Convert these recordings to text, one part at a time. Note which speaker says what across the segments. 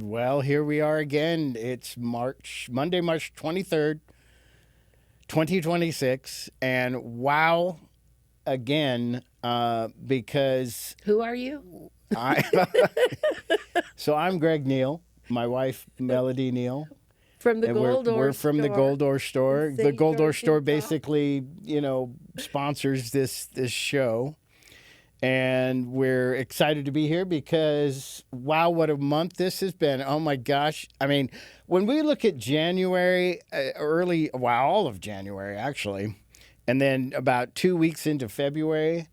Speaker 1: Well, here we are again. It's Monday, March 23rd, 2026. And wow, again, because
Speaker 2: Who are you?
Speaker 1: I. So I'm Greg Neal, my wife, Melody Neal.
Speaker 2: From the
Speaker 1: And
Speaker 2: Goldor
Speaker 1: we're from the
Speaker 2: store
Speaker 1: Goldor store.
Speaker 2: in
Speaker 1: The
Speaker 2: St.
Speaker 1: Goldor
Speaker 2: George,
Speaker 1: store
Speaker 2: Utah.
Speaker 1: basically, sponsors this show. And we're excited to be here because, wow, what a month this has been. Oh, my gosh. I mean, when we look at January, all of January, actually, and then about 2 weeks into February,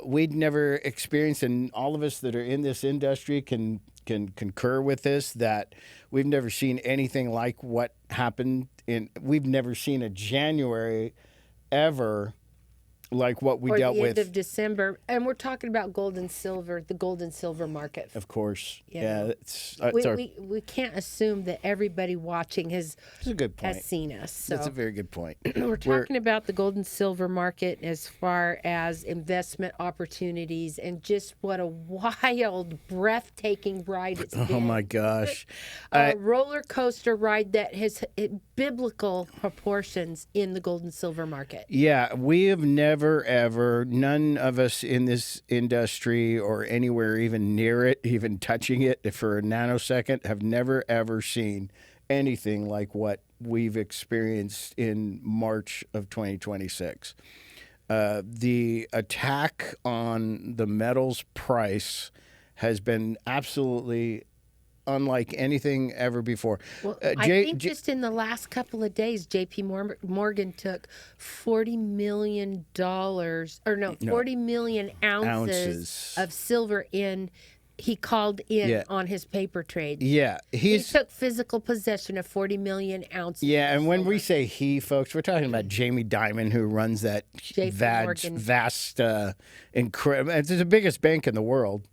Speaker 1: we'd never experienced, and all of us that are in this industry can concur with this, that we've never seen anything like what happened we've never seen a January ever like what we
Speaker 2: or
Speaker 1: dealt
Speaker 2: the
Speaker 1: with.
Speaker 2: end of December, and we're talking about gold and silver, the gold and silver market.
Speaker 1: Of course.
Speaker 2: You
Speaker 1: Yeah.
Speaker 2: know.
Speaker 1: It's
Speaker 2: We can't assume that everybody watching
Speaker 1: That's a good point.
Speaker 2: has seen us. So
Speaker 1: That's a very good point.
Speaker 2: we're talking about the gold and silver market as far as investment opportunities and just what a wild, breathtaking ride it's been.
Speaker 1: Oh my gosh.
Speaker 2: A roller coaster ride that has biblical proportions in the gold and silver market.
Speaker 1: Yeah, we have never, ever, none of us in this industry or anywhere even near it, even touching it for a nanosecond, have never, ever seen anything like what we've experienced in March of 2026. The attack on the metals price has been absolutely unlike anything ever before.
Speaker 2: Well, I think just in the last couple of days, J.P. Morgan took $40 million, 40 million ounces of silver in. He called in on his paper trade.
Speaker 1: Yeah,
Speaker 2: he took physical possession of 40 million ounces.
Speaker 1: Yeah, and when we say he, folks, we're talking about Jamie Dimon, who runs that vast, incredible. It's the biggest bank in the world.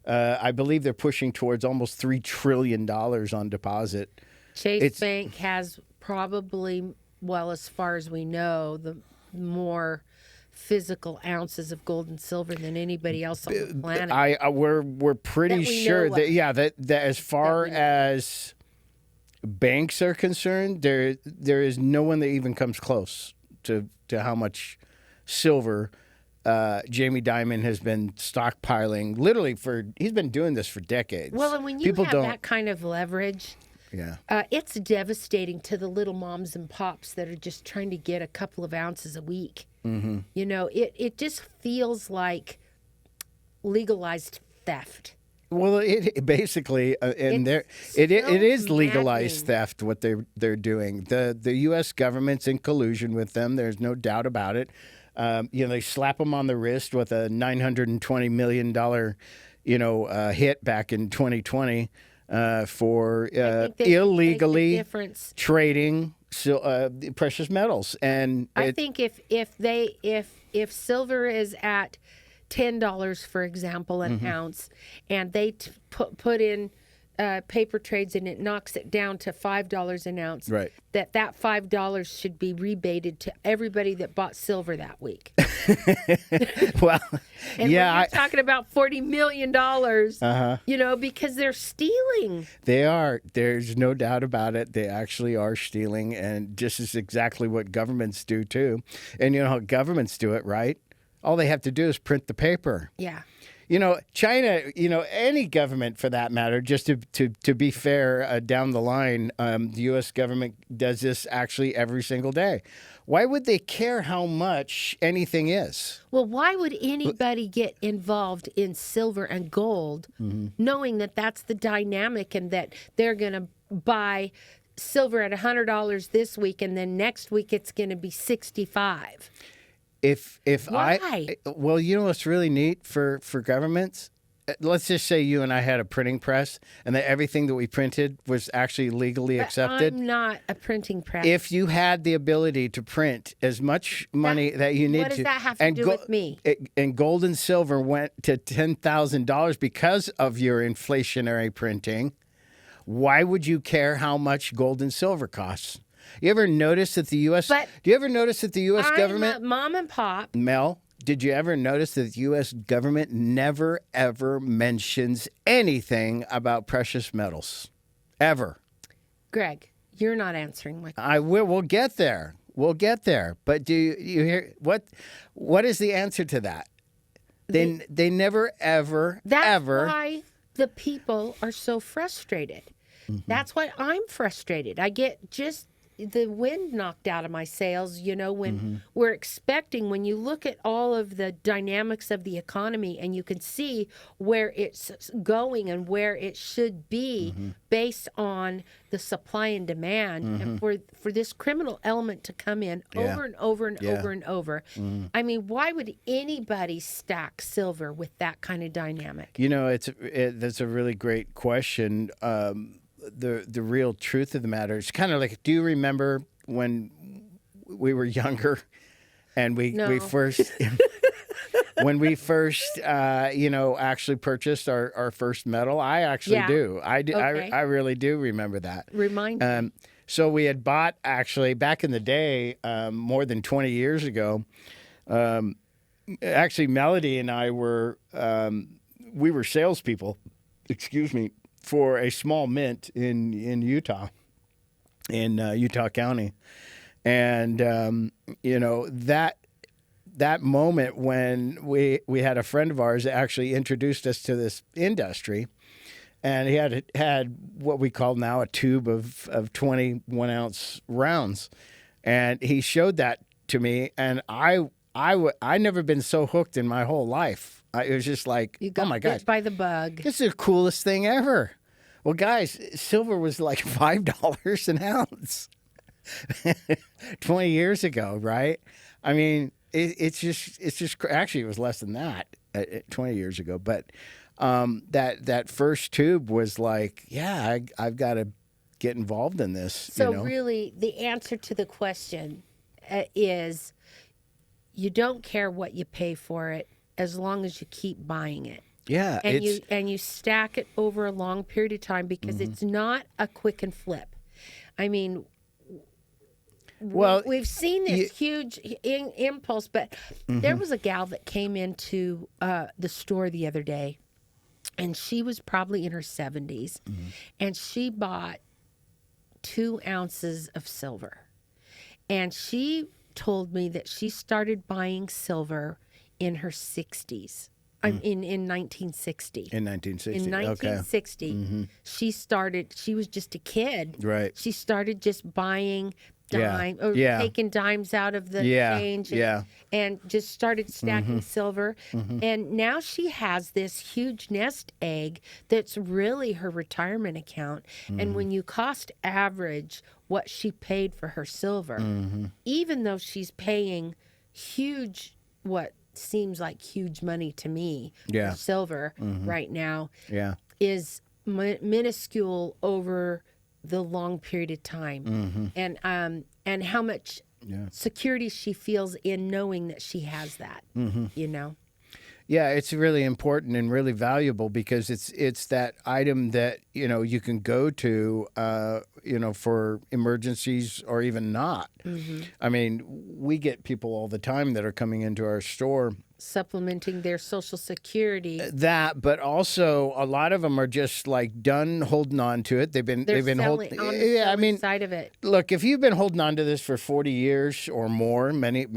Speaker 1: I believe they're pushing towards almost $3 trillion on deposit.
Speaker 2: Chase Bank has probably, well, as far as we know, the more physical ounces of gold and silver than anybody else on the planet.
Speaker 1: We're pretty sure that as far as banks are concerned, there is no one that even comes close to how much silver Jamie Dimon has been stockpiling. Literally he's been doing this for decades.
Speaker 2: Well, and when you have that kind of leverage, it's devastating to the little moms and pops that are just trying to get a couple of ounces a week. Mm-hmm. You know, it just feels like legalized theft.
Speaker 1: Well, it basically, it is legalized theft what they're doing. The U.S. government's in collusion with them. There's no doubt about it. They slap them on the wrist with a $920 million, hit back in 2020 for illegally trading precious metals. And
Speaker 2: I think if silver is at $10, for example, an ounce, and they put in paper trades and it knocks it down to $5 an ounce,
Speaker 1: right,
Speaker 2: that $5 should be rebated to everybody that bought silver that week.
Speaker 1: Well,
Speaker 2: and you're talking about $40 million, because they're stealing.
Speaker 1: They are. There's no doubt about it. They actually are stealing, and just is exactly what governments do too. And you know how governments do it, right? All they have to do is print the paper.
Speaker 2: Yeah.
Speaker 1: China, any government for that matter, just to be fair, down the line, the U.S. government does this actually every single day. Why would they care how much anything is?
Speaker 2: Well, why would anybody get involved in silver and gold knowing that that's the dynamic and that they're going to buy silver at $100 this week and then next week it's going to be $65?
Speaker 1: Why? Well, you know what's really neat for governments? Let's just say you and I had a printing press and that everything that we printed was actually legally accepted.
Speaker 2: I'm not a printing press.
Speaker 1: If you had the ability to print as much money that you need to...
Speaker 2: What does that have to do with me?
Speaker 1: And gold and silver went to $10,000 because of your inflationary printing, why would you care how much gold and silver costs? You ever notice that the U.S.
Speaker 2: But
Speaker 1: do you ever notice that the U.S. government,
Speaker 2: mom and pop,
Speaker 1: Mel? did you ever notice that the U.S. government never, ever mentions anything about precious metals? Ever.
Speaker 2: Greg, you're not answering my question.
Speaker 1: I will. We'll get there. We'll get there. But do you hear what is the answer to that? They never, ever,
Speaker 2: That's why the people are so frustrated. Mm-hmm. That's why I'm frustrated. I get just the wind knocked out of my sails, when mm-hmm. we're expecting, when you look at all of the dynamics of the economy and you can see where it's going and where it should be mm-hmm. based on the supply and demand, mm-hmm. and for this criminal element to come in over and over and over and over. Mm-hmm. I mean, why would anybody stack silver with that kind of dynamic?
Speaker 1: That's a really great question. The real truth of the matter is kind of like, do you remember when we were younger and we first when we first actually purchased our first metal? I actually do. I do. Okay. I really do remember that.
Speaker 2: Remind me.
Speaker 1: So we had bought, actually back in the day, more than 20 years ago. Actually, Melody and I were salespeople. Excuse me. For a small mint in Utah, in Utah County, and that moment when we had a friend of ours that actually introduced us to this industry, and he had what we call now a tube of 21-ounce rounds, and he showed that to me, and I never been so hooked in my whole life. It was just like, oh my gosh,
Speaker 2: bit by the bug.
Speaker 1: This is the coolest thing ever. Well, guys, silver was like $5 an ounce 20 years ago, right? I mean, it's just actually it was less than that 20 years ago. But that first tube was like, I've got to get involved in this.
Speaker 2: So really, the answer to the question is, you don't care what you pay for it, as long as you keep buying it.
Speaker 1: Yeah.
Speaker 2: And you stack it over a long period of time, because mm-hmm. it's not a quick and flip. I mean, we've seen this huge impulse, but mm-hmm. there was a gal that came into the store the other day, and she was probably in her 70s, mm-hmm. and she bought 2 ounces of silver. And she told me that she started buying silver in her 60s. In 1960.
Speaker 1: In 1960.
Speaker 2: In 1960,
Speaker 1: okay. mm-hmm.
Speaker 2: She was just a kid.
Speaker 1: Right.
Speaker 2: She started just buying taking dimes out of the change and just started stacking mm-hmm. silver. Mm-hmm. And now she has this huge nest egg that's really her retirement account. Mm-hmm. And when you cost average what she paid for her silver, mm-hmm. even though she's paying huge, what seems like huge money to me for silver mm-hmm. right now, is minuscule over the long period of time, mm-hmm. and how much security she feels in knowing that she has that. Mm-hmm.
Speaker 1: Yeah, it's really important and really valuable, because it's that item that you can go to for emergencies or even not. Mm-hmm. I mean, we get people all the time that are coming into our store
Speaker 2: supplementing their Social Security.
Speaker 1: That, but also a lot of them are just like done holding on to it. They've been holding
Speaker 2: on the side of it.
Speaker 1: Look, if you've been holding on to this for 40 years or more,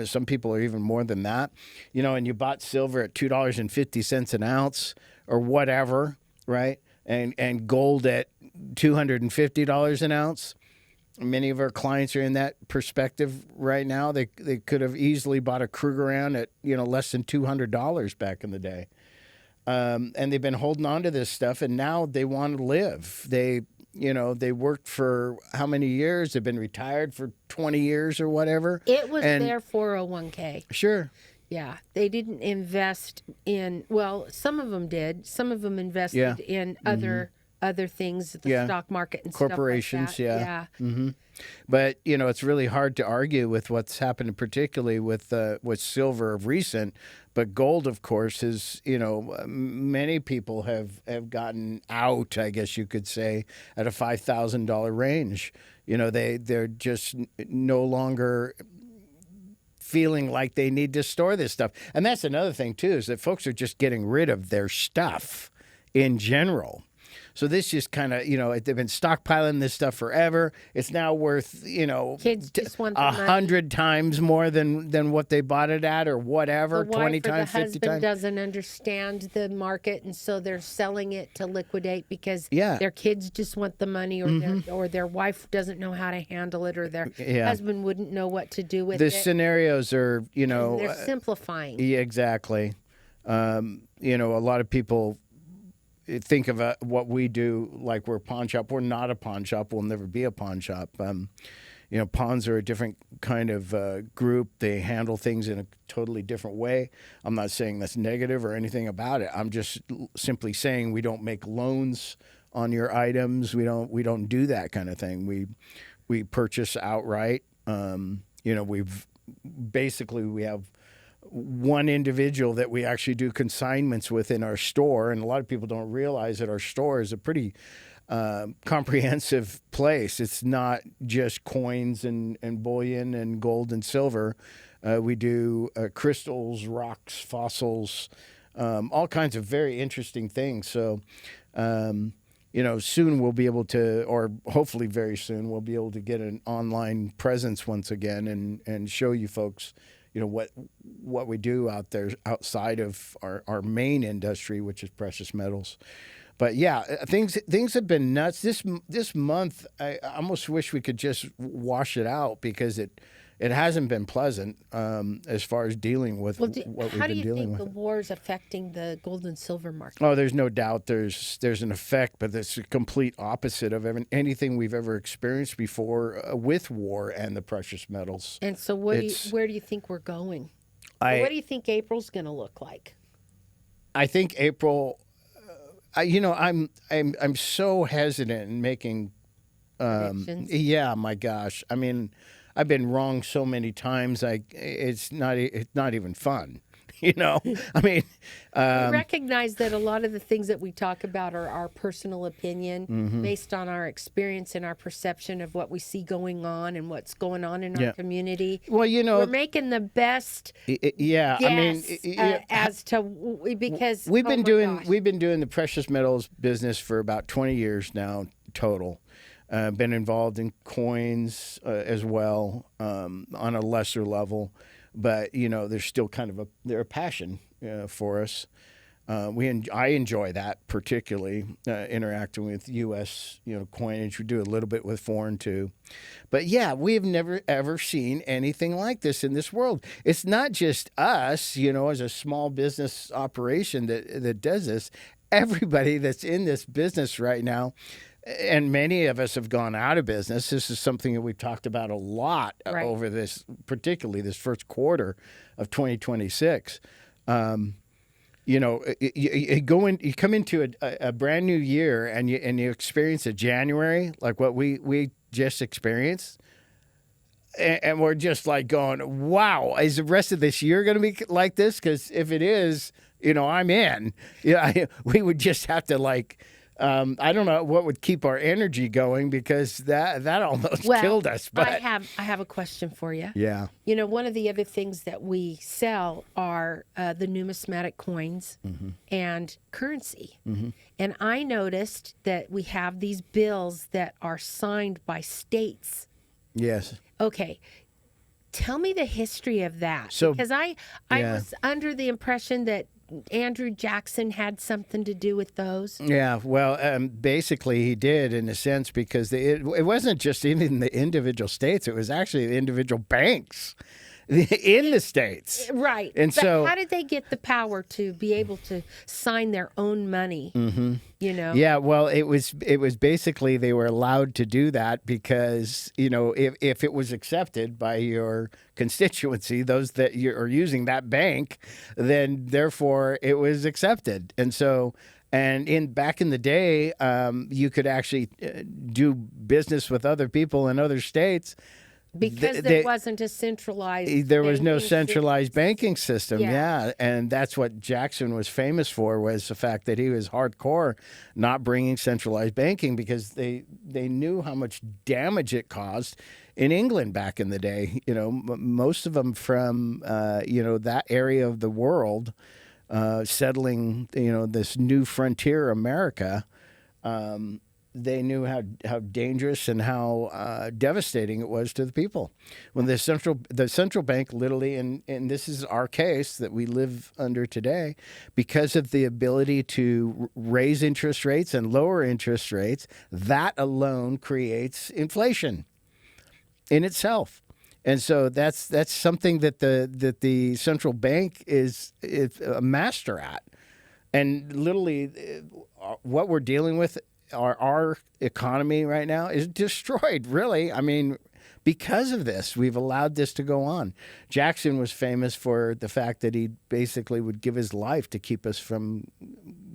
Speaker 1: some people are even more than that, and you bought silver at $2.50 an ounce or whatever, right? And gold at $250 an ounce. Many of our clients are in that perspective right now. They could have easily bought a Krugerrand at less than $200 back in the day, and they've been holding on to this stuff, and now they want to live. They worked for how many years? They've been retired for 20 years or whatever.
Speaker 2: It was their 401k.
Speaker 1: Sure.
Speaker 2: Yeah, they didn't invest in. Well, some of them did. Some of them invested in other. Mm-hmm. Other things, the stock market and
Speaker 1: corporations,
Speaker 2: stuff like that.
Speaker 1: Mm-hmm. But it's really hard to argue with what's happened, particularly with silver of recent. But gold, of course, is many people have gotten out, I guess you could say, at a $5,000 range. They're just no longer feeling like they need to store this stuff. And that's another thing, too, is that folks are just getting rid of their stuff in general. So this just kind of, they've been stockpiling this stuff forever. It's now worth,
Speaker 2: Kids just want the money.
Speaker 1: 100 times more than what they bought it at, or whatever,
Speaker 2: the wife
Speaker 1: 20
Speaker 2: or
Speaker 1: times,
Speaker 2: the
Speaker 1: 50
Speaker 2: husband
Speaker 1: times.
Speaker 2: doesn't understand the market, and so they're selling it to liquidate because
Speaker 1: Yeah.
Speaker 2: their kids just want the money, or their wife doesn't know how to handle it, or their husband wouldn't know what to do with
Speaker 1: The
Speaker 2: it.
Speaker 1: scenarios are,
Speaker 2: And they're simplifying.
Speaker 1: Yeah, exactly. A lot of people think of what we do like we're a pawn shop. We're not a pawn shop. We'll never be a pawn shop. Pawns are a different kind of group. They handle things in a totally different way. I'm not saying that's negative or anything about it. I'm just simply saying we don't make loans on your items. We don't do that kind of thing. We purchase outright. We have one individual that we actually do consignments with in our store, and a lot of people don't realize that our store is a pretty comprehensive place. It's not just coins and bullion and gold and silver. We do crystals, rocks, fossils, all kinds of very interesting things. So, soon we'll be able to, or hopefully very soon, we'll be able to get an online presence once again and show you folks what we do out there outside of our main industry, which is precious metals. But yeah, things have been nuts this month. I almost wish we could just wash it out, because it hasn't been pleasant as far as dealing with what we've been dealing with.
Speaker 2: How do you think the war is affecting the gold and silver market?
Speaker 1: Oh, there's no doubt there's an effect, but it's a complete opposite of anything we've ever experienced before with war and the precious metals.
Speaker 2: And so where do you think we're going? What do you think April's going to look like?
Speaker 1: I think April, I'm so hesitant in making
Speaker 2: predictions.
Speaker 1: Yeah, my gosh. I mean, I've been wrong so many times. It's not even fun. I mean,
Speaker 2: we recognize that a lot of the things that we talk about are our personal opinion based on our experience and our perception of what we see going on and what's going on in our community.
Speaker 1: Well,
Speaker 2: we're making the best
Speaker 1: guess, I mean,
Speaker 2: as to because
Speaker 1: we've been doing the precious metals business for about 20 years now total. Been involved in coins as well on a lesser level. But there's still kind of a passion for us. I enjoy that particularly, interacting with U.S. coinage. We do a little bit with foreign too, but yeah, we have never ever seen anything like this in this world. It's not just us, as a small business operation that does this. Everybody that's in this business right now. And many of us have gone out of business. This is something that we've talked about a lot over particularly this first quarter of 2026. You come into a brand new year and you experience a January like what we just experienced. And we're just like going, wow, is the rest of this year going to be like this? Because if it is, I'm in. We would just have to I don't know what would keep our energy going, because that almost killed us. But
Speaker 2: I have a question for you.
Speaker 1: Yeah.
Speaker 2: One of the other things that we sell are the numismatic coins and currency. And I noticed that we have these bills that are signed by states.
Speaker 1: Yes.
Speaker 2: Okay. Tell me the history of that.
Speaker 1: So,
Speaker 2: because I was under the impression that Andrew Jackson had something to do with those. Yeah,
Speaker 1: well, basically he did in a sense, because it wasn't just even the individual states. It was actually the individual banks in the states.
Speaker 2: Right.
Speaker 1: And so
Speaker 2: how did they get the power to be able to sign their own money?
Speaker 1: Yeah, well, it was basically they were allowed to do that because, if it was accepted by your constituency, those that are using that bank, then therefore it was accepted. And so, back in the day, you could actually do business with other people in other states
Speaker 2: Because there wasn't a centralized.
Speaker 1: There was no
Speaker 2: banking
Speaker 1: centralized banking system.
Speaker 2: Yeah.
Speaker 1: Yeah, and that's what Jackson was famous for, was the fact that he was hardcore not bringing centralized banking, because they knew how much damage it caused in England back in the day. You know, most of them from that area of the world, settling this new frontier America. They knew how dangerous and how devastating it was to the people. When the central bank literally, and this is our case that we live under today, because of the ability to raise interest rates and lower interest rates, that alone creates inflation in itself. And so that's something that the central bank is a master at. And literally, what we're dealing with, our economy right now is destroyed, really. I mean, because of this, we've allowed this to go on. Jackson was famous for the fact that he basically would give his life to keep us from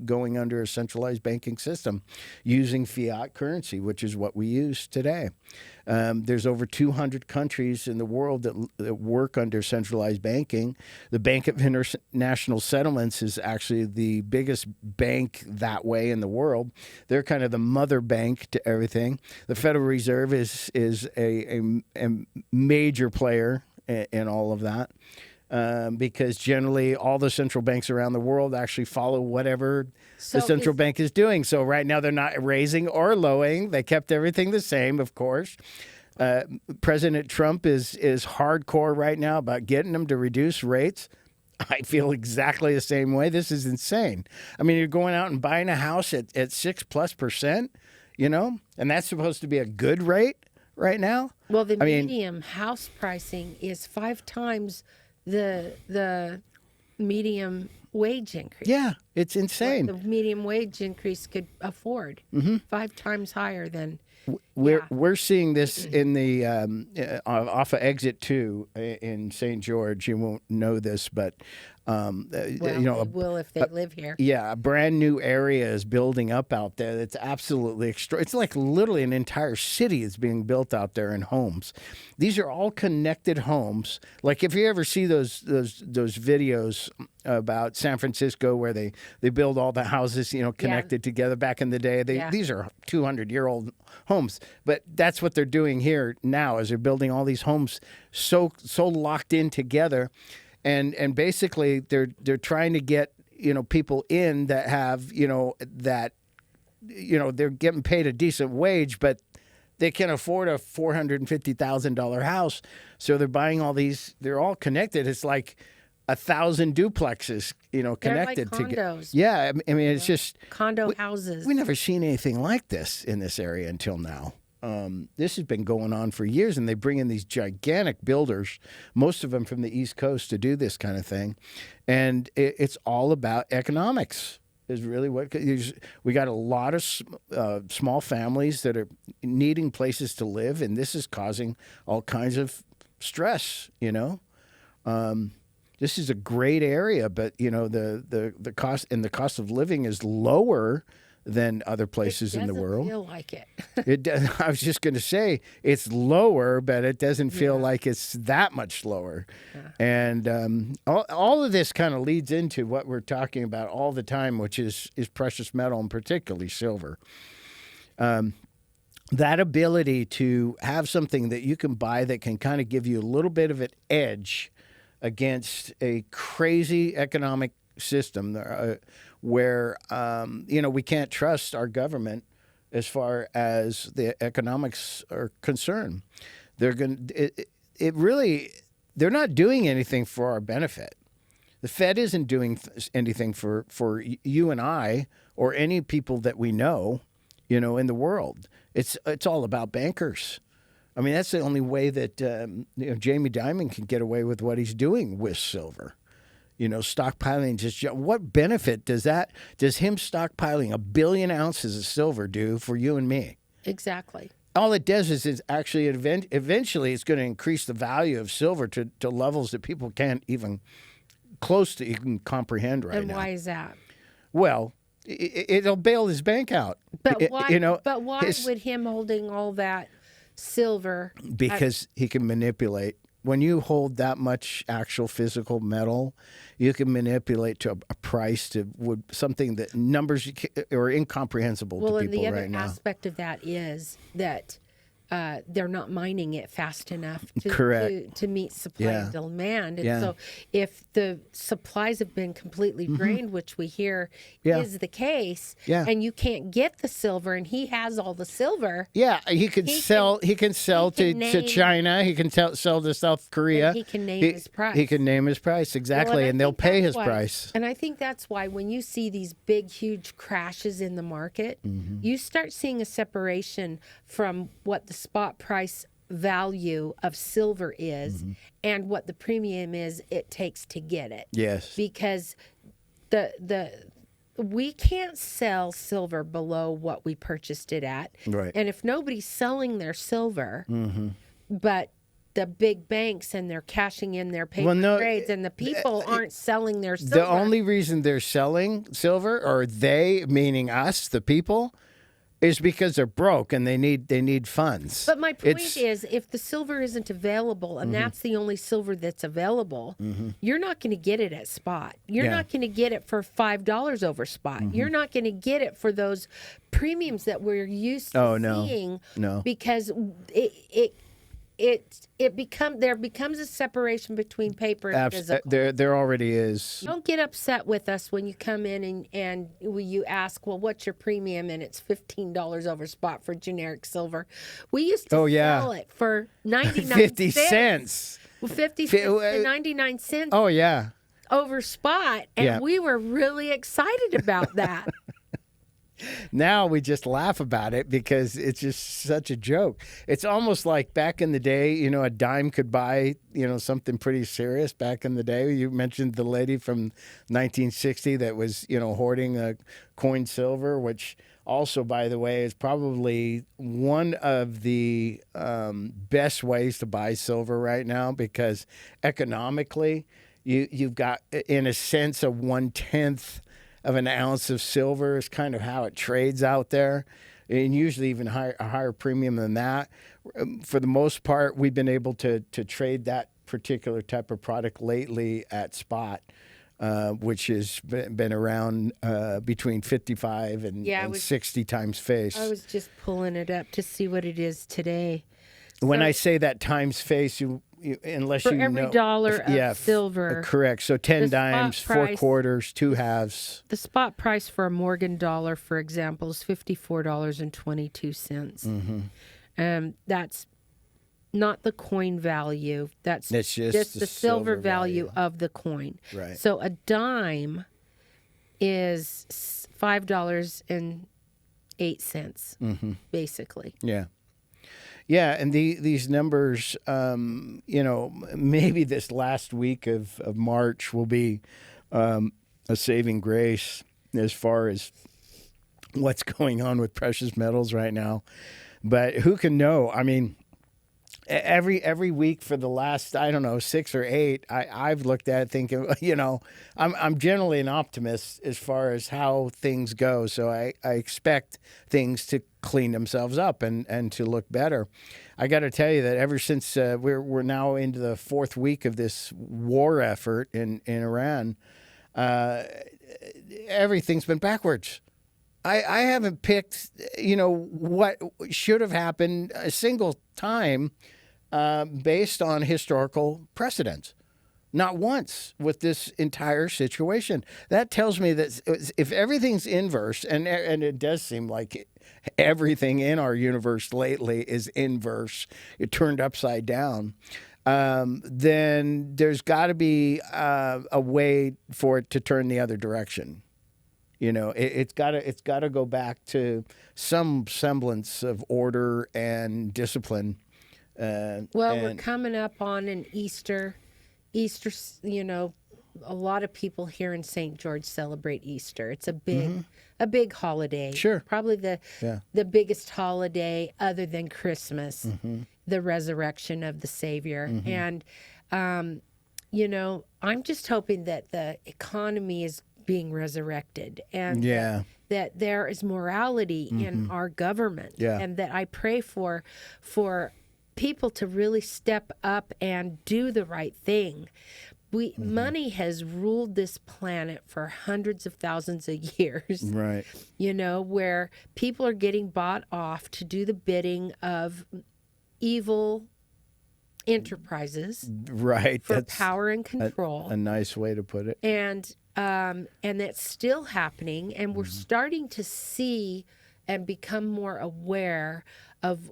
Speaker 1: going under a centralized banking system using fiat currency, which is what we use today. There's over 200 countries in the world that work under centralized banking. The Bank of International Settlements is actually the biggest bank that way in the world. They're kind of the mother bank to everything. The Federal Reserve is a major player in all of that. Because generally all the central banks around the world actually follow whatever the central bank is doing. So right now they're not raising or lowering. They kept everything the same, of course. President Trump is hardcore right now about getting them to reduce rates. I feel exactly the same way. This is insane. I mean, you're going out and buying a house at 6+%, and that's supposed to be a good rate right now.
Speaker 2: Well, the medium house pricing is 5 times the medium wage increase.
Speaker 1: Yeah, it's insane.
Speaker 2: What the medium wage increase could afford. 5 times higher than.
Speaker 1: We're seeing this in the off of Exit 2 in St. George. You won't know this, but
Speaker 2: They will if they live here.
Speaker 1: Yeah, a brand new area is building up out there. That's absolutely extra. It's like literally an entire city is being built out there in homes. These are all connected homes. Like if you ever see those videos about San Francisco where they build all the houses, connected together back in the day. These are 200-year-old homes, but that's what they're doing here now. Is they're building all these homes so locked in together. And basically they're trying to get people in that have they're getting paid a decent wage, but they can afford a $450,000 house, so they're buying all these. They're all connected. It's like 1,000 duplexes, connected
Speaker 2: together.
Speaker 1: Like condos. Yeah, I mean it's just
Speaker 2: condo houses.
Speaker 1: We never seen anything like this in this area until now. This has been going on for years, and they bring in these gigantic builders, most of them from the East Coast, to do this kind of thing. And it's all about economics is really what we got. A lot of small families that are needing places to live, and this is causing all kinds of stress, This is a great area, but, the cost of living is lower than other places in the world.
Speaker 2: It doesn't feel like it.
Speaker 1: I was just going to say it's lower, but it doesn't feel like it's that much lower. Yeah. And all of this kind of leads into what we're talking about all the time, which is precious metal, and particularly silver. That ability to have something that you can buy that can kind of give you a little bit of an edge against a crazy economic system where we can't trust our government as far as the economics are concerned. They're not doing anything for our benefit. The Fed isn't doing anything for you and I or any people that we know, in the world. It's all about bankers. I mean, that's the only way that Jamie Dimon can get away with what he's doing with silver. Stockpiling just what benefit does him stockpiling 1 billion ounces of silver do for you and me?
Speaker 2: Exactly.
Speaker 1: All it does is actually eventually it's going to increase the value of silver to levels that people can't even close to even comprehend right now.
Speaker 2: And why is that?
Speaker 1: Well, it'll bail his bank out.
Speaker 2: But why? But why would him holding all that silver.
Speaker 1: Because he can manipulate. When you hold that much actual physical metal, you can manipulate to a price to something that numbers are incomprehensible to people right now.
Speaker 2: Well, and the other aspect of that is that they're not mining it fast enough to meet supply and demand. And so if the supplies have been completely drained, which we hear is the case, and you can't get the silver, and he has all the silver.
Speaker 1: Yeah, he can sell to China. He can sell to South Korea.
Speaker 2: He can name his price.
Speaker 1: He can name his price, exactly, and they'll pay his price.
Speaker 2: And I think that's why when you see these big, huge crashes in the market, you start seeing a separation from what the spot price value of silver is and what the premium is it takes to get it.
Speaker 1: Yes.
Speaker 2: Because we can't sell silver below what we purchased it at.
Speaker 1: Right.
Speaker 2: And if nobody's selling their silver, but the big banks and they're cashing in their paper trades and the people aren't selling their silver.
Speaker 1: The only reason they're selling silver, or they, meaning us, the people, is because they're broke and they need funds.
Speaker 2: But my point is, if the silver isn't available and that's the only silver that's available, you're not going to get it at spot. You're not going to get it for $5 over spot. You're not going to get it for those premiums that we're used to seeing.
Speaker 1: No.
Speaker 2: Because there becomes a separation between paper and physical.
Speaker 1: There already is.
Speaker 2: Don't get upset with us when you come in and you ask, well, what's your premium? And it's $15 over spot for generic silver. We used to sell it for 99
Speaker 1: 50 cents.
Speaker 2: Well, 50 cents to 99 cents.
Speaker 1: Oh, yeah.
Speaker 2: Over spot. And we were really excited about that.
Speaker 1: Now we just laugh about it because it's just such a joke. It's almost like back in the day, a dime could buy, something pretty serious back in the day. You mentioned the lady from 1960 that was, hoarding a coined silver, which also, by the way, is probably one of the best ways to buy silver right now because economically, you've got, in a sense, a 1/10 of an ounce of silver is kind of how it trades out there, and usually even a higher premium than that. For the most part, we've been able to trade that particular type of product lately at spot, which has been around between 55 and 60 times face.
Speaker 2: I was just pulling it up to see what it is today.
Speaker 1: When I say that times face, unless
Speaker 2: for every dollar of silver.
Speaker 1: Correct. So 10 dimes, 4 quarters, 2 halves.
Speaker 2: The spot price for a Morgan dollar, for example, is $54.22. That's not the coin value. That's just the silver value of the coin.
Speaker 1: Right.
Speaker 2: So a dime is $5.08, basically.
Speaker 1: Yeah. Yeah, and these numbers, maybe this last week of March will be a saving grace as far as what's going on with precious metals right now. But who can know? I mean, every week for the last, 6 or 8, I've looked at it thinking, I'm generally an optimist as far as how things go. So I expect things to clean themselves up and to look better. I got to tell you that ever since we're now into the 4th week of this war effort in Iran, everything's been backwards. I haven't picked, what should have happened a single time based on historical precedents. Not once with this entire situation. That tells me that if everything's inverse, and it does seem like everything in our universe lately is inverse, it turned upside down, then there's got to be a way for it to turn the other direction. It's got to go back to some semblance of order and discipline.
Speaker 2: We're coming up on an Easter, a lot of people here in St. George celebrate Easter. It's a big holiday.
Speaker 1: Sure.
Speaker 2: Probably the biggest holiday other than Christmas, the resurrection of the Savior. And, I'm just hoping that the economy is being resurrected and that there is morality in our government,
Speaker 1: Yeah.
Speaker 2: and that I pray for people to really step up and do the right thing. Money has ruled this planet for hundreds of thousands of years.
Speaker 1: Right.
Speaker 2: You know, where people are getting bought off to do the bidding of evil enterprises
Speaker 1: Right.
Speaker 2: for
Speaker 1: That's
Speaker 2: power and control.
Speaker 1: a nice way to put it.
Speaker 2: And that's still happening, and we're starting to see and become more aware of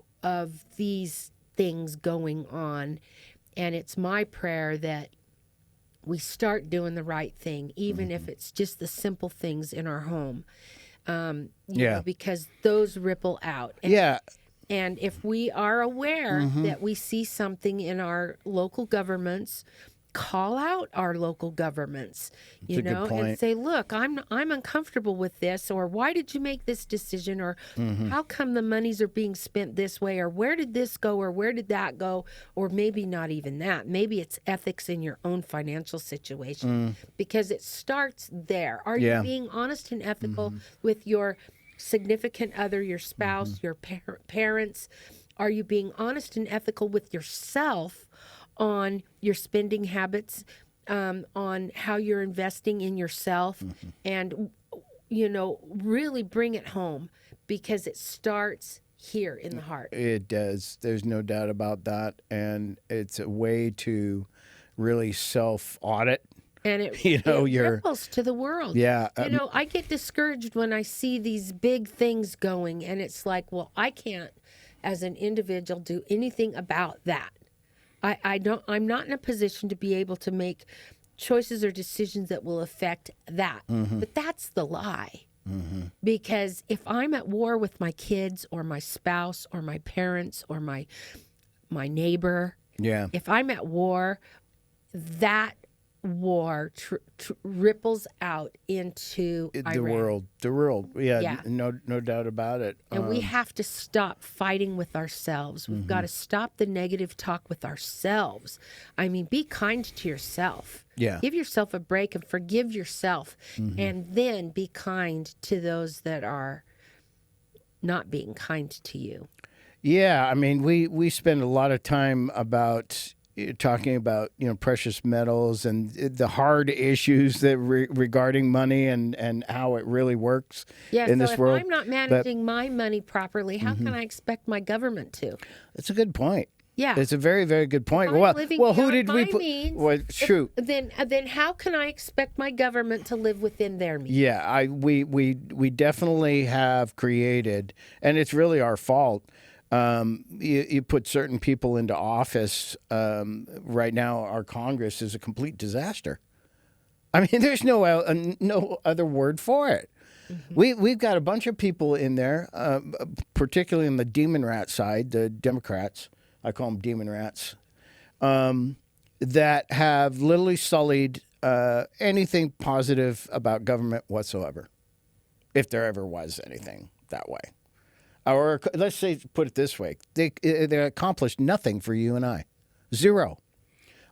Speaker 2: these things going on. And it's my prayer that we start doing the right thing, even if it's just the simple things in our home. You know, because those ripple out. And, and if we are aware that we see something in our local governments, call out our local governments, you know, and say, look, I'm uncomfortable with this, or why did you make this decision, or how come the monies are being spent this way, or where did this go, or where did that go, or maybe not even that. Maybe it's ethics in your own financial situation, because it starts there. Are you being honest and ethical with your significant other, your spouse, your parents? Are you being honest and ethical with yourself on your spending habits, on how you're investing in yourself, and, you know, really bring it home, because it starts here in the heart.
Speaker 1: It does. There's no doubt about that. And it's a way to really self-audit.
Speaker 2: And it,
Speaker 1: you know,
Speaker 2: it ripples to the world.
Speaker 1: Yeah.
Speaker 2: You know, I get discouraged when I see these big things going, and it's like, well, I can't, as an individual, do anything about that. I'm not in a position to be able to make choices or decisions that will affect that. But that's the lie. Because if I'm at war with my kids or my spouse or my parents or my neighbor, if I'm at war, that war ripples out into
Speaker 1: the world. Yeah. No doubt about it.
Speaker 2: And we have to stop fighting with ourselves. We've got to stop the negative talk with ourselves. I mean, be kind to yourself. Give yourself a break and forgive yourself, and then be kind to those that are not being kind to you.
Speaker 1: I mean, we spend a lot of time talking about, you know, precious metals and the hard issues that regarding money and how it really works in this world.
Speaker 2: If I'm not managing my money properly, how can I expect my government to?
Speaker 1: That's a good point.
Speaker 2: Yeah,
Speaker 1: it's a very, very good point.
Speaker 2: Well,
Speaker 1: who did we put? Well, shoot.
Speaker 2: Then how can I expect my government to live within their means?
Speaker 1: Yeah, we definitely have created, and it's really our fault. You put certain people into office. Right now, our Congress is a complete disaster. I mean, there's no other word for it. We've got a bunch of people in there, particularly on the demon rat side, the Democrats. I call them demon rats, that have literally sullied anything positive about government whatsoever, if there ever was anything that way. Or let's say, put it this way, they accomplished nothing for you and I. Zero.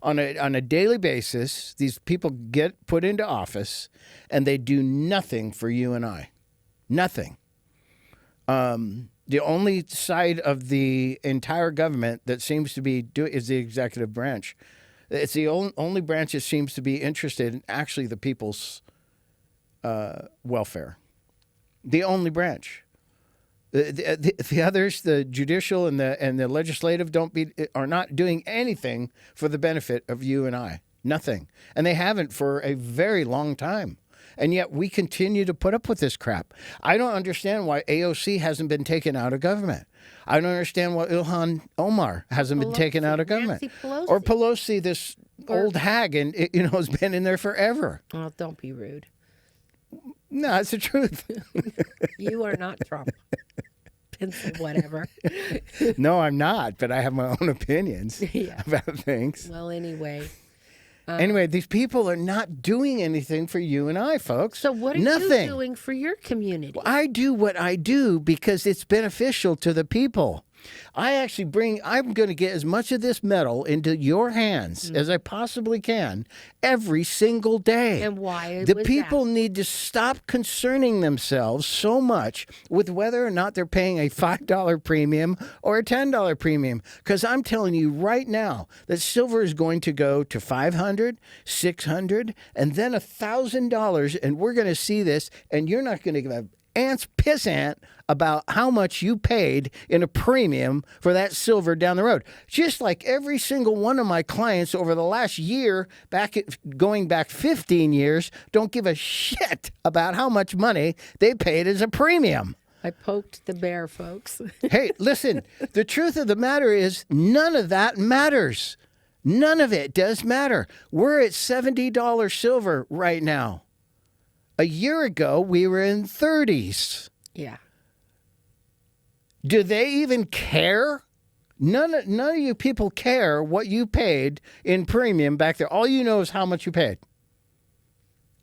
Speaker 1: On a daily basis, these people get put into office, and they do nothing for you and I. Nothing. The only side of the entire government that seems to be is the executive branch. It's the only branch that seems to be interested in actually the people's welfare. The only branch. The others, the judicial and the legislative, are not doing anything for the benefit of you and I. Nothing. And they haven't for a very long time. And yet we continue to put up with this crap. I don't understand why AOC hasn't been taken out of government. I don't understand why Ilhan Omar hasn't been taken out of government. Or Pelosi, this old hag, and has been in there forever.
Speaker 2: Oh, don't be rude.
Speaker 1: No, it's the truth.
Speaker 2: You are not Trump. Pencil, whatever.
Speaker 1: No, I'm not, but I have my own opinions about things.
Speaker 2: Well, anyway.
Speaker 1: Anyway, these people are not doing anything for you and I, folks.
Speaker 2: So what are you doing for your community?
Speaker 1: Well, I do what I do because it's beneficial to the people. I'm going to get as much of this metal into your hands as I possibly can every single day.
Speaker 2: And why
Speaker 1: The
Speaker 2: was
Speaker 1: people
Speaker 2: that?
Speaker 1: need to stop concerning themselves so much with whether or not they're paying a $5 premium or a $10 premium. Because I'm telling you right now that silver is going to go to $500, $600, and then $1,000. And we're going to see this, and you're not going to give a ant's piss ant about how much you paid in a premium for that silver down the road. Just like every single one of my clients over the last year, going back 15 years, don't give a shit about how much money they paid as a premium.
Speaker 2: I poked the bear, folks.
Speaker 1: Hey, listen, the truth of the matter is none of that matters. None of it does matter. We're at $70 silver right now. A year ago, we were in 30s.
Speaker 2: Yeah.
Speaker 1: Do they even care? None of you people care what you paid in premium back there. All you know is how much you paid.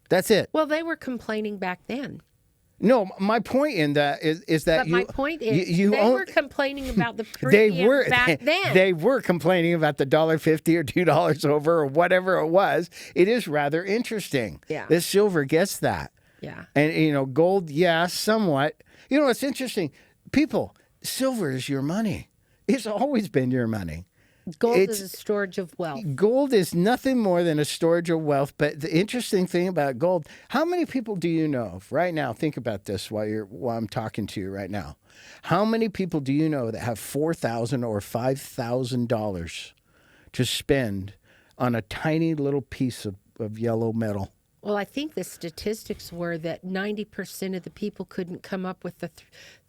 Speaker 1: That's it.
Speaker 2: Well, they were complaining back then.
Speaker 1: No, my point in that is that
Speaker 2: But my point is, they were complaining about the premium back then.
Speaker 1: They were complaining about the $1.50 or $2 over or whatever it was. It is rather interesting.
Speaker 2: Yeah.
Speaker 1: This silver gets that.
Speaker 2: Yeah.
Speaker 1: And, gold, yeah, somewhat. It's interesting. People, silver is your money. It's always been your money.
Speaker 2: Gold is a storage of wealth.
Speaker 1: Gold is nothing more than a storage of wealth. But the interesting thing about gold, how many people do you know right now? Think about this while I'm talking to you right now. How many people do you know that have $4,000 or $5,000 to spend on a tiny little piece of yellow metal?
Speaker 2: Well, I think the statistics were that 90% of the people couldn't come up with the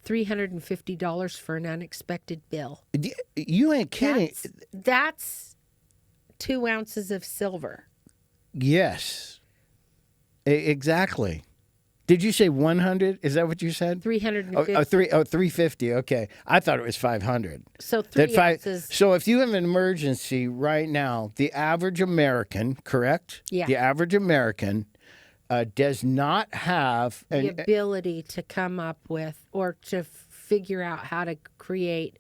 Speaker 2: $350 for an unexpected bill.
Speaker 1: You ain't kidding.
Speaker 2: That's 2 ounces of silver.
Speaker 1: Yes. Exactly. Did you say 100? Is that what you said?
Speaker 2: 350.
Speaker 1: 350. Okay. I thought it was 500.
Speaker 2: So 3 ounces.
Speaker 1: So if you have an emergency right now, the average American, correct?
Speaker 2: Yeah.
Speaker 1: The average American does not have
Speaker 2: the ability to come up with or to figure out how to create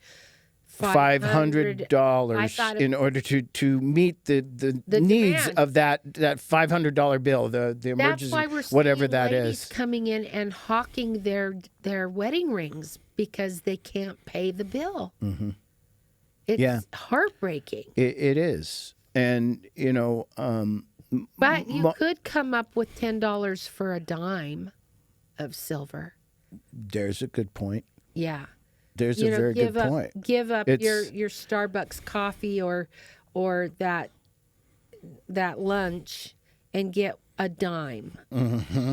Speaker 1: $500 in order to meet the needs
Speaker 2: demand
Speaker 1: of that $500 bill, the emergency,
Speaker 2: That's why we're
Speaker 1: whatever
Speaker 2: seeing
Speaker 1: that
Speaker 2: ladies
Speaker 1: is.
Speaker 2: coming in and hawking their wedding rings because they can't pay the bill.
Speaker 1: Mm-hmm.
Speaker 2: It's heartbreaking.
Speaker 1: It is, and
Speaker 2: but you could come up with $10 for a dime of silver.
Speaker 1: There's a good point.
Speaker 2: Yeah.
Speaker 1: There's a very good point.
Speaker 2: Give up your Starbucks coffee or that lunch and get a dime.
Speaker 1: Mm-hmm.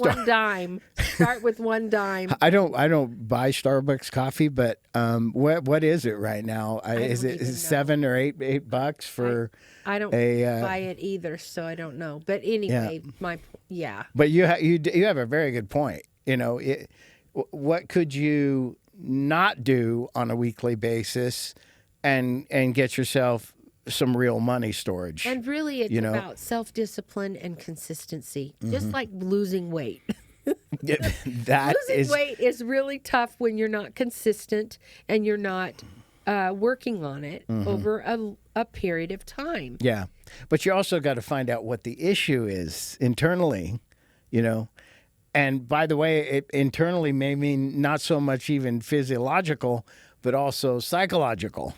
Speaker 2: One dime. Start with one dime.
Speaker 1: I don't buy Starbucks coffee, but what is it right now? Is it $7 or $8 for?
Speaker 2: I don't buy it either, so I don't know. But anyway, But you have a very good point. What could you not do on a weekly basis and get yourself some real money storage? And really it's about self-discipline and consistency, just like losing weight. Losing weight is really tough when you're not consistent and you're not working on it over a period of time.
Speaker 1: Yeah, but you also got to find out what the issue is internally, And by the way, it internally may mean not so much even physiological, but also psychological.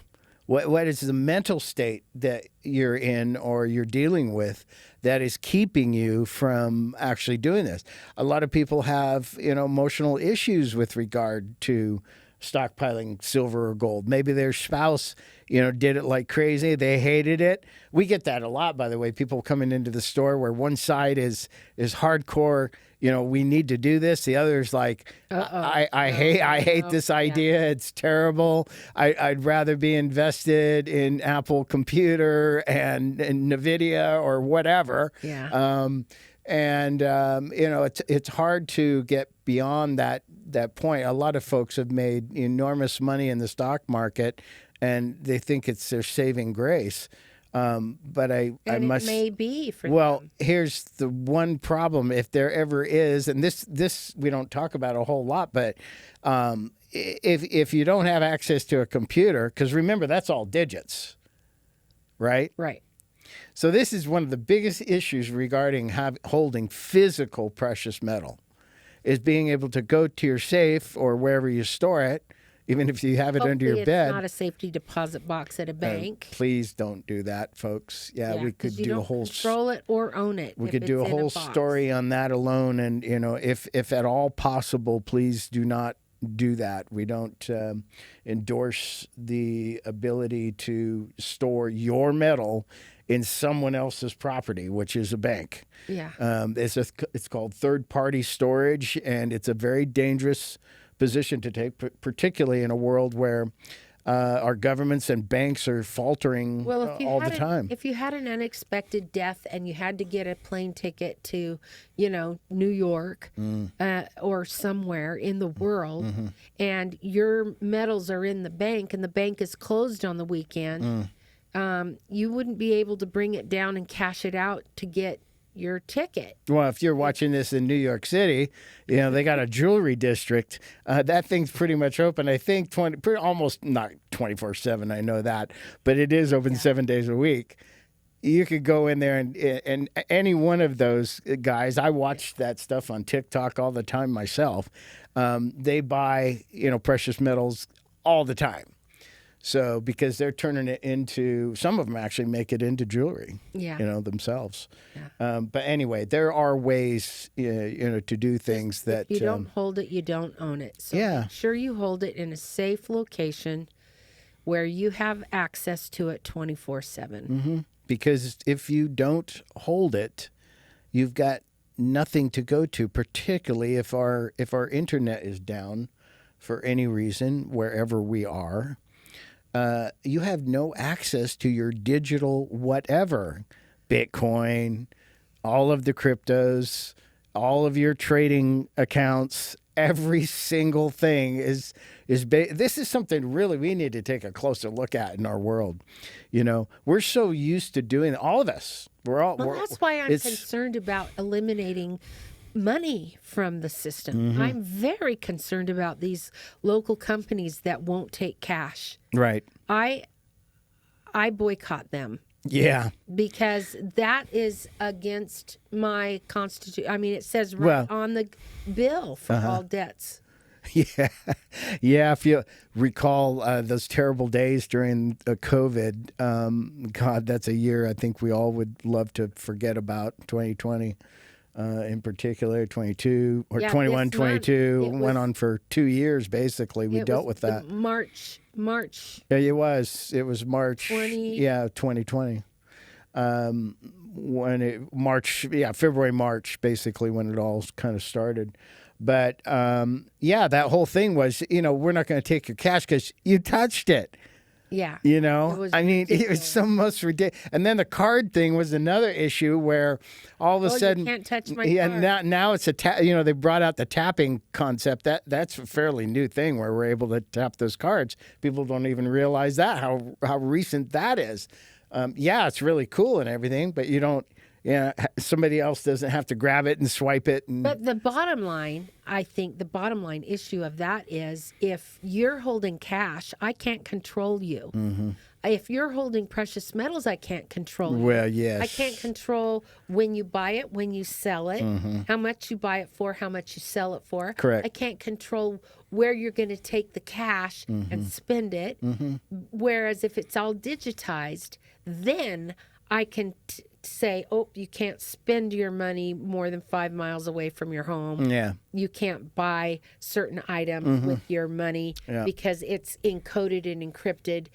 Speaker 1: What is the mental state that you're in or you're dealing with that is keeping you from actually doing this? A lot of people have, emotional issues with regard to stockpiling silver or gold. Maybe their spouse, did it like crazy. They hated it. We get that a lot, by the way. People coming into the store where one side is hardcore, we need to do this. The other is like, I hate this idea. Yeah. It's terrible. I'd rather be invested in Apple Computer and NVIDIA or whatever.
Speaker 2: Yeah.
Speaker 1: It's hard to get beyond that point. A lot of folks have made enormous money in the stock market, and they think it's their saving grace. But I must.
Speaker 2: It may be for
Speaker 1: them. Here's the one problem, if there ever is, and this we don't talk about a whole lot, but if you don't have access to a computer, because remember, that's all digits, right?
Speaker 2: Right.
Speaker 1: So this is one of the biggest issues regarding holding physical precious metal, is being able to go to your safe or wherever you store it, even if you have it under your bed.
Speaker 2: It's not a safety deposit box at a bank.
Speaker 1: Please don't do that, folks. Yeah, we could do a whole
Speaker 2: control it or own it.
Speaker 1: We could do a whole story on that alone, and if at all possible, please do not do that. We don't endorse the ability to store your metal in someone else's property, which is a bank.
Speaker 2: Yeah.
Speaker 1: It's called third-party storage, and it's a very dangerous position to take, particularly in a world where our governments and banks are faltering all the time.
Speaker 2: If you had an unexpected death and you had to get a plane ticket to, New York or somewhere in the world, and your metals are in the bank and the bank is closed on the weekend, you wouldn't be able to bring it down and cash it out to get your ticket.
Speaker 1: Well, if you're watching this in New York City, they got a jewelry district. That thing's pretty much open. I think almost not 24/7. I know that, but it is open 7 days a week. You could go in there and any one of those guys. I watch that stuff on TikTok all the time myself. They buy precious metals all the time. So because they're turning it into, some of them actually make it into jewelry, themselves. Yeah. But anyway, there are ways, to do things that...
Speaker 2: If you don't hold it, you don't own it. So make sure you hold it in a safe location where you have access to it 24/7.
Speaker 1: Mm-hmm. Because if you don't hold it, you've got nothing to go to, particularly if our internet is down for any reason, wherever we are. You have no access to your digital whatever, Bitcoin, all of the cryptos, all of your trading accounts. Every single thing is this is something really we need to take a closer look at in our world. We're so used to doing, all of us.
Speaker 2: That's why I'm concerned about eliminating money from the system.
Speaker 1: Mm-hmm.
Speaker 2: I'm very concerned about these local companies that won't take cash.
Speaker 1: Right.
Speaker 2: I boycott them.
Speaker 1: Yeah.
Speaker 2: Because that is against my constitution. I mean, it says on the bill for all debts.
Speaker 1: Yeah. Yeah. If you recall those terrible days during COVID, God, that's a year I think we all would love to forget about, 2020. In particular, 22 or 21, 22 went on for 2 years. Basically, we dealt with that.
Speaker 2: March.
Speaker 1: Yeah, it was March. 2020. February, March, basically when it all kind of started. But that whole thing was, we're not going to take your cash because you touched it.
Speaker 2: Yeah.
Speaker 1: It was so most ridiculous. And then the card thing was another issue where all of a sudden,
Speaker 2: you can't touch my card.
Speaker 1: Now it's they brought out the tapping concept. That's a fairly new thing where we're able to tap those cards. People don't even realize that how recent that is. It's really cool and everything, but you don't. Somebody else doesn't have to grab it and swipe it.
Speaker 2: But the bottom line, I think the bottom line issue of that is if you're holding cash, I can't control you. Mm-hmm. If you're holding precious metals, I can't control you.
Speaker 1: Well, yes.
Speaker 2: I can't control when you buy it, when you sell it, how much you buy it for, how much you sell it for.
Speaker 1: Correct.
Speaker 2: I can't control where you're going to take the cash and spend it. Mm-hmm. Whereas if it's all digitized, then I can say, you can't spend your money more than 5 miles away from your home.
Speaker 1: Yeah.
Speaker 2: You can't buy certain items with your money because it's encoded and encrypted,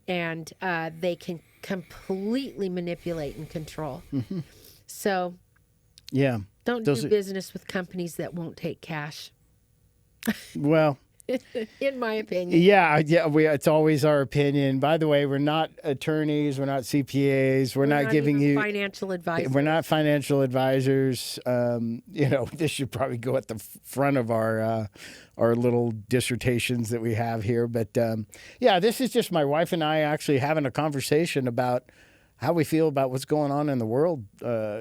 Speaker 2: and they can completely manipulate and control. So, don't do business with companies that won't take cash.
Speaker 1: Well,
Speaker 2: in my opinion.
Speaker 1: Yeah. It's always our opinion. By the way, we're not attorneys. We're not CPAs. We're not giving you
Speaker 2: financial advice.
Speaker 1: We're not financial advisors. This should probably go at the front of our little dissertations that we have here. But this is just my wife and I actually having a conversation about how we feel about what's going on in the world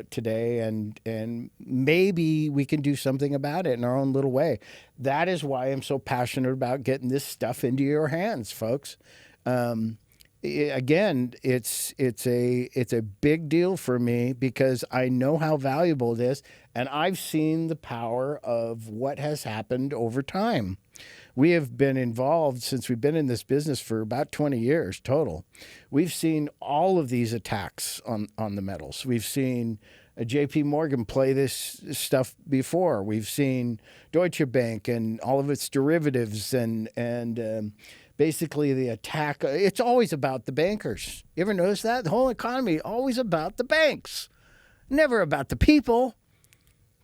Speaker 1: today, and maybe we can do something about it in our own little way. That is why I'm so passionate about getting this stuff into your hands, folks. Again, it's a big deal for me because I know how valuable it is, and I've seen the power of what has happened over time. We have been involved since we've been in this business for about 20 years total. We've seen all of these attacks on the metals. We've seen J.P. Morgan play this stuff before. We've seen Deutsche Bank and all of its derivatives and basically the attack. It's always about the bankers. You ever notice that? The whole economy always about the banks, never about the people.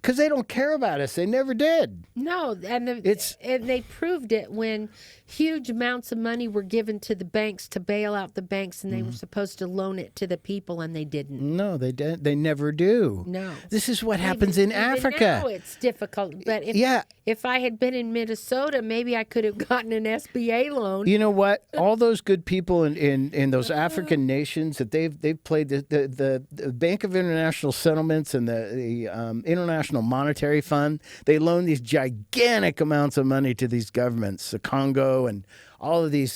Speaker 1: Because they don't care about us. They never did.
Speaker 2: No, and they proved it when huge amounts of money were given to the banks to bail out the banks, and they were supposed to loan it to the people, and they didn't.
Speaker 1: No, they didn't. They never do.
Speaker 2: No.
Speaker 1: This is what happens in Africa.
Speaker 2: Now it's difficult. But if I had been in Minnesota, maybe I could have gotten an SBA loan.
Speaker 1: You know what? All those good people in those African nations that they've played the Bank of International Settlements and the International Monetary Fund, they loan these gigantic amounts of money to these governments, the Congo and all of these,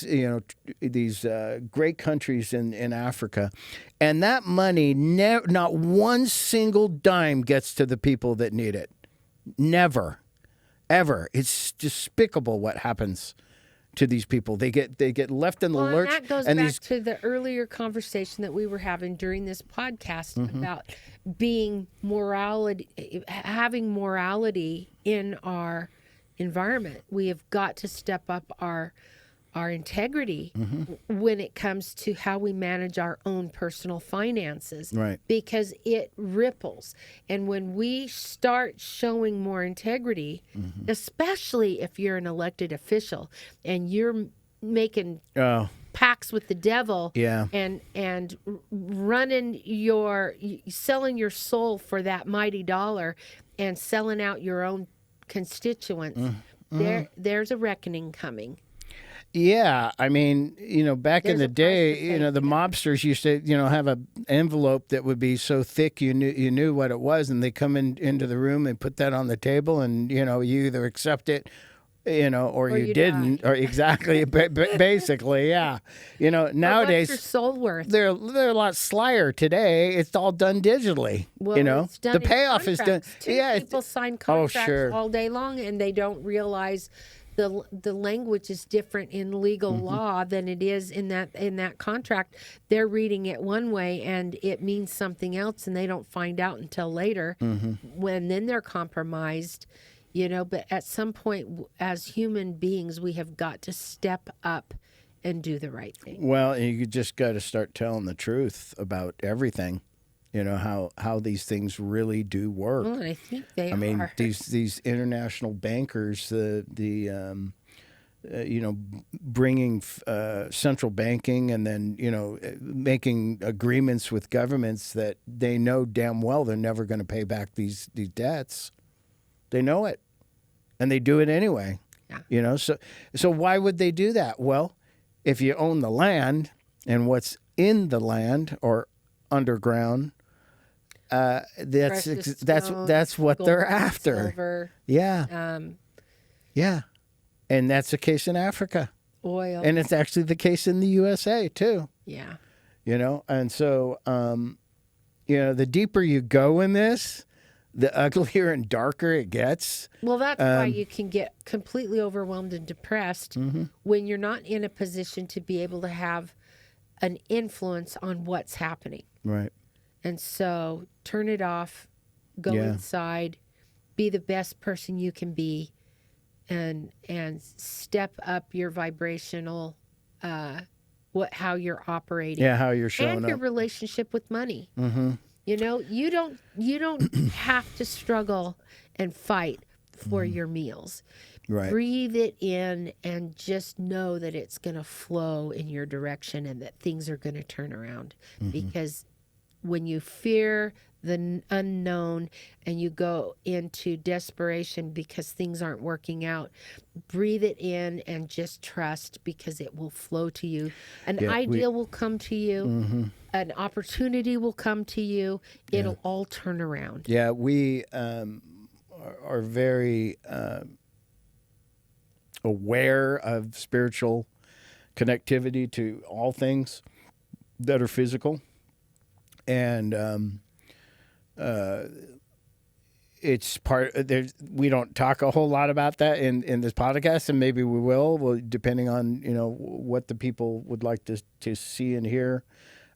Speaker 1: these great countries in Africa, and that money, not one single dime gets to the people that need it. Never, ever. It's despicable what happens to these people. They get left in the lurch.
Speaker 2: And that goes back to the earlier conversation that we were having during this podcast about being having morality in our environment. We have got to step up our integrity when it comes to how we manage our own personal finances.
Speaker 1: Right.
Speaker 2: Because it ripples. And when we start showing more integrity, especially if you're an elected official and you're making pacts with the devil and selling your soul for that mighty dollar and selling out your own constituents, there's a reckoning coming.
Speaker 1: Yeah, I mean, back in the day, the mobsters used to, have an envelope that would be so thick you knew what it was, and they come into the room and put that on the table, and you either accept it, or you didn't, or exactly, basically, yeah. Nowadays,
Speaker 2: what's your soul worth?
Speaker 1: They're a lot slyer today. It's all done digitally.
Speaker 2: Well, it's done
Speaker 1: the payoff is done.
Speaker 2: People sign contracts all day long, and they don't realize the language is different in legal law than it is in that contract. They're reading it one way and it means something else, and they don't find out until later when then they're compromised. But at some point as human beings, we have got to step up and do the right thing.
Speaker 1: Well, you just got to start telling the truth about everything. How these things really do work.
Speaker 2: Well, I think they are.
Speaker 1: I mean, these international bankers, bringing central banking and then, making agreements with governments that they know damn well they're never going to pay back these debts. They know it, and they do it anyway. Yeah. So why would they do that? Well, if you own the land and what's in the land or underground, that's what
Speaker 2: gold,
Speaker 1: they're after.
Speaker 2: Silver,
Speaker 1: yeah. And that's the case in Africa.
Speaker 2: Oil.
Speaker 1: And it's actually the case in the USA too.
Speaker 2: Yeah.
Speaker 1: And so the deeper you go in this, the uglier and darker it gets.
Speaker 2: Well, that's why you can get completely overwhelmed and depressed when you're not in a position to be able to have an influence on what's happening.
Speaker 1: Right.
Speaker 2: And so turn it off, go inside, be the best person you can be, and step up your vibrational, how you're operating.
Speaker 1: Yeah, how you're showing up.
Speaker 2: And your relationship with money. You don't have to struggle and fight for your meals.
Speaker 1: Right.
Speaker 2: Breathe it in and just know that it's going to flow in your direction and that things are going to turn around because when you fear the unknown and you go into desperation because things aren't working out, breathe it in and just trust, because it will flow to you. An idea will come to you. An opportunity will come to you. It'll all turn around.
Speaker 1: Yeah, we are very aware of spiritual connectivity to all things that are physical. And it's we don't talk a whole lot about that in this podcast, and maybe we will, depending on what the people would like to see and hear.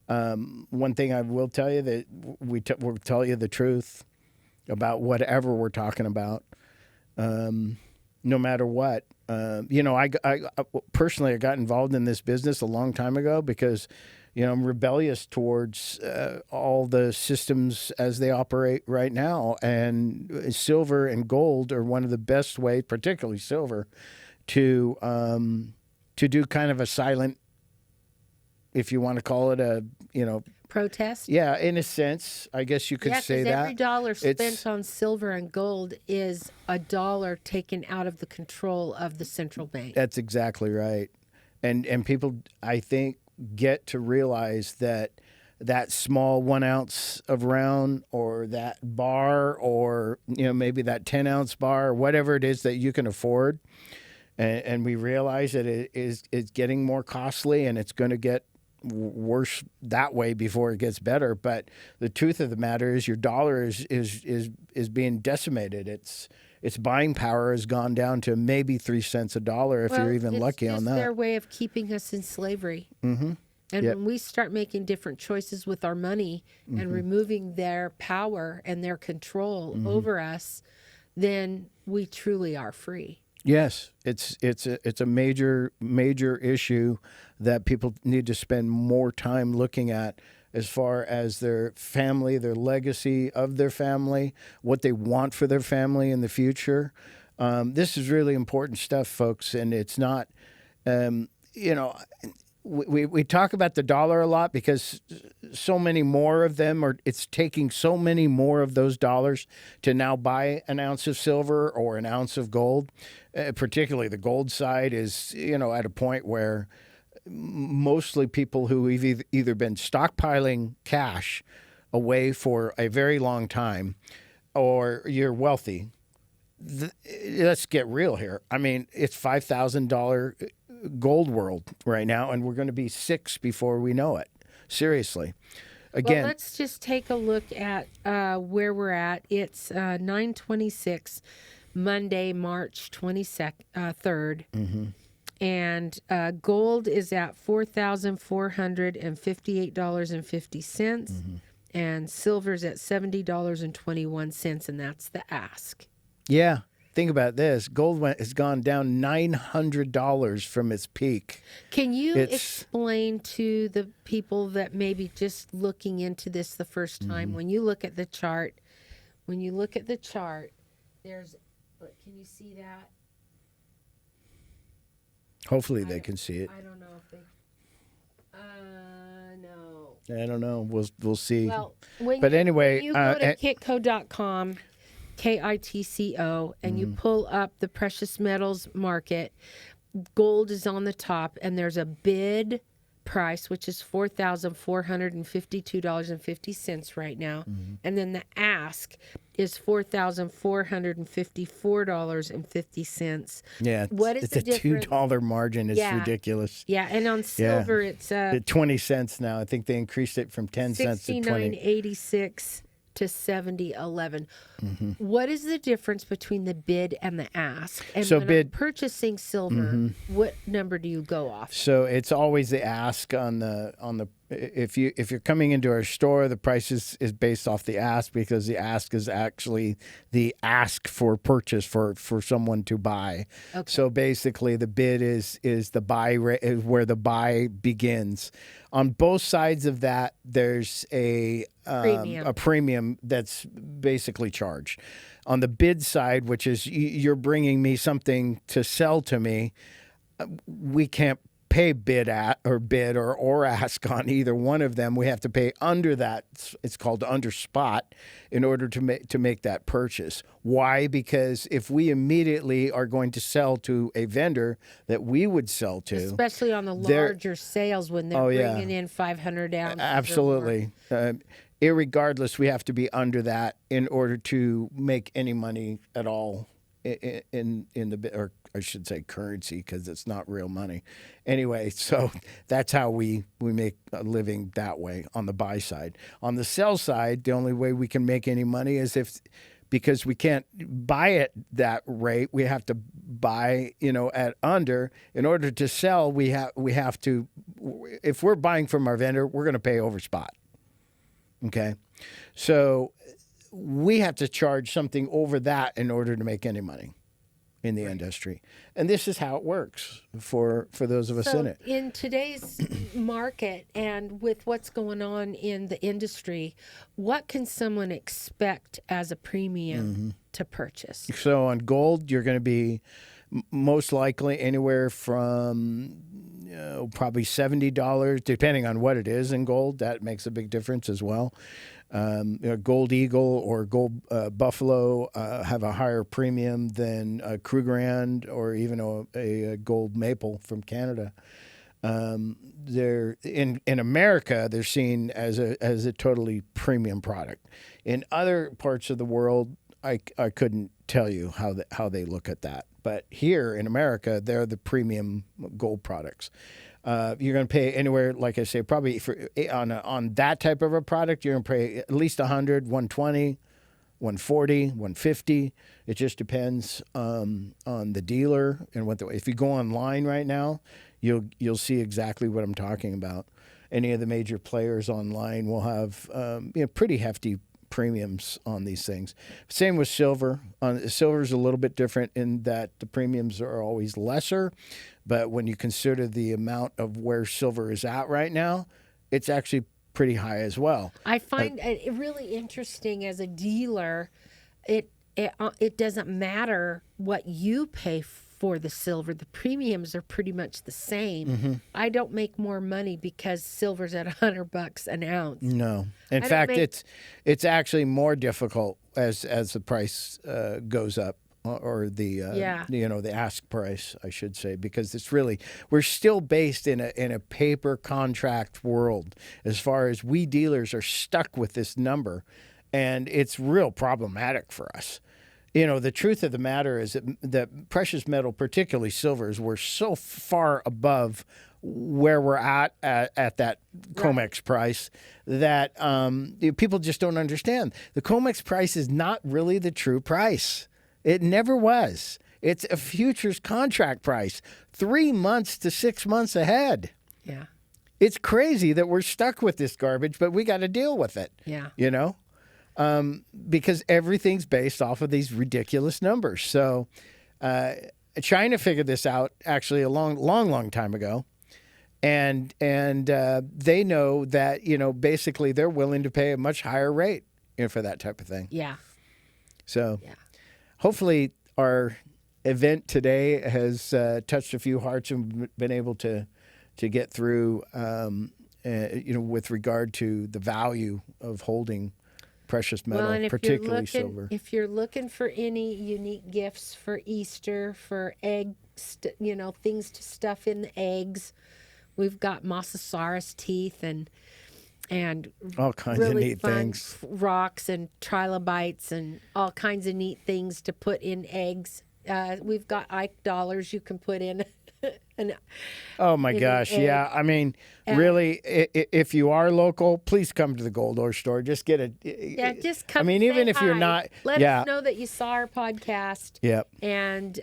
Speaker 1: One thing I will tell you, that we'll tell you the truth about whatever we're talking about, no matter what. I personally, I got involved in this business a long time ago because I'm rebellious towards all the systems as they operate right now. And silver and gold are one of the best ways, particularly silver, to do kind of a silent, if you want to call it a,
Speaker 2: protest.
Speaker 1: Yeah, in a sense, I guess you could say that.
Speaker 2: Every dollar spent on silver and gold is a dollar taken out of the control of the central bank.
Speaker 1: That's exactly right. And people, I think, get to realize that small 1 ounce of round, or that bar, or maybe that 10-ounce bar, or whatever it is that you can afford, and we realize that it's getting more costly, and it's going to get worse that way before it gets better. But the truth of the matter is, your dollar is being decimated. Its buying power has gone down to maybe 3 cents a dollar if you're even lucky on that.
Speaker 2: It's their way of keeping us in slavery. Mm-hmm. And when we start making different choices with our money and removing their power and their control over us, then we truly are free.
Speaker 1: Yes, it's a major issue that people need to spend more time looking at, as far as their family, their legacy of their family, what they want for their family in the future. This is really important stuff, folks, and it's not, we talk about the dollar a lot because so many more of them it's taking so many more of those dollars to now buy an ounce of silver or an ounce of gold. Particularly the gold side is, at a point where mostly people who have either been stockpiling cash away for a very long time, or you're wealthy. Let's get real here. I mean, it's $5,000 gold world right now, and we're going to be $6,000 before we know it. Seriously. Again,
Speaker 2: well, let's just take a look at where we're at. It's 9/26, Monday, March 23rd. Mm-hmm. And gold is at $4,458.50. And silver's at $70.21, and that's the ask.
Speaker 1: Yeah. Think about this. Gold has gone down $900 from its peak.
Speaker 2: Can you explain to the people that maybe just looking into this the first time, when you look at the chart, there's, can you see that?
Speaker 1: Hopefully they can see it.
Speaker 2: I don't know if they, no.
Speaker 1: I don't know. We'll see.
Speaker 2: Well,
Speaker 1: anyway,
Speaker 2: when you go to kitco.com, KITCO, and you pull up the precious metals market, gold is on the top, and there's a bid price, which is $4,452.50 right now. And then the ask is $4,454.50.
Speaker 1: Yeah,
Speaker 2: it's
Speaker 1: a $2 margin. It's ridiculous.
Speaker 2: Yeah, and on silver, it's
Speaker 1: 20 cents now. I think they increased it from 10 cents to 20.
Speaker 2: $69.86 to $70.11. What is the difference between the bid and the ask? And
Speaker 1: so
Speaker 2: when I'm purchasing silver, what number do you go off?
Speaker 1: So it's always the ask on the if you're coming into our store, the price is based off the ask, because the ask is actually the ask for purchase for someone to buy. Okay. So basically the bid is the buy rate, where the buy begins. On both sides of that, there's a premium that's basically charged. On the bid side, which is you're bringing me something to sell to me, we can't pay bid or ask on either one of them. We have to pay under that. It's called under spot in order to make that purchase. Why? Because if we immediately are going to sell to a vendor that we would sell to,
Speaker 2: especially on the larger sales when they're bringing in 500 ounces.
Speaker 1: Absolutely. Irregardless, we have to be under that in order to make any money at all in the, or I should say currency, because it's not real money. Anyway, so that's how we make a living that way on the buy side. On the sell side, the only way we can make any money is because we can't buy at that rate, we have to buy, at under. In order to sell, we have to, if we're buying from our vendor, we're going to pay over spot. Okay? So we have to charge something over that in order to make any money in the industry. And this is how it works for those of us in it.
Speaker 2: In today's market and with what's going on in the industry, what can someone expect as a premium to purchase?
Speaker 1: So on gold, you're going to be most likely anywhere from probably $70, depending on what it is in gold. That makes a big difference as well. Gold Eagle or Gold Buffalo have a higher premium than a Krugerrand or even a Gold Maple from Canada. They're in America, they're seen as a totally premium product. In other parts of the world, I couldn't tell you how they look at that. But here in America, they're the premium gold products. You're going to pay anywhere, like I say, probably on that type of a product, you're going to pay at least $100, $120, $140, $150. It just depends on the dealer and if you go online right now, you'll see exactly what I'm talking about. Any of the major players online will have pretty hefty premiums on these things. Same with silver. Silver is a little bit different in that the premiums are always lesser, but when you consider the amount of where silver is at right now, it's actually pretty high as well.
Speaker 2: I find it really interesting as a dealer. It doesn't matter what you pay for the silver. The premiums are pretty much the same. I don't make more money because silver's at $100 an ounce.
Speaker 1: No, in fact, it's actually more difficult as the price goes up, or the the ask price, I should say, because we're still based in a paper contract world. As far as we dealers are stuck with this number, and it's real problematic for us. The truth of the matter is that precious metal, particularly silvers, we're so far above where we're at that COMEX price that people just don't understand. The COMEX price is not really the true price. It never was. It's a futures contract price, 3 months to 6 months ahead.
Speaker 2: Yeah.
Speaker 1: It's crazy that we're stuck with this garbage, but we got to deal with it.
Speaker 2: Yeah.
Speaker 1: Because everything's based off of these ridiculous numbers. So China figured this out actually a long time ago. And they know that, basically they're willing to pay a much higher rate for that type of thing.
Speaker 2: Yeah.
Speaker 1: So hopefully our event today has touched a few hearts and been able to get through, with regard to the value of holding precious metal, particularly silver.
Speaker 2: If you're looking for any unique gifts for Easter, for egg, things to stuff in the eggs, we've got Mosasaurus teeth and
Speaker 1: all kinds
Speaker 2: really
Speaker 1: of neat
Speaker 2: fun
Speaker 1: things,
Speaker 2: rocks and trilobites and all kinds of neat things to put in eggs. We've got Ike dollars you can put in.
Speaker 1: Oh my gosh, yeah. I mean, really, if you are local, please come to the Gold Ore Store. Just get
Speaker 2: just come.
Speaker 1: I mean, even if you're not,
Speaker 2: let us know that you saw our podcast.
Speaker 1: Yep.
Speaker 2: And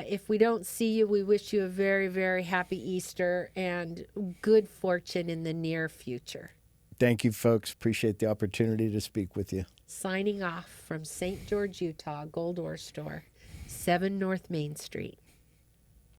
Speaker 2: if we don't see you, we wish you a very, very happy Easter and good fortune in the near future.
Speaker 1: Thank you, folks. Appreciate the opportunity to speak with you.
Speaker 2: Signing off from St. George, Utah, Gold Ore Store, 7 North Main Street.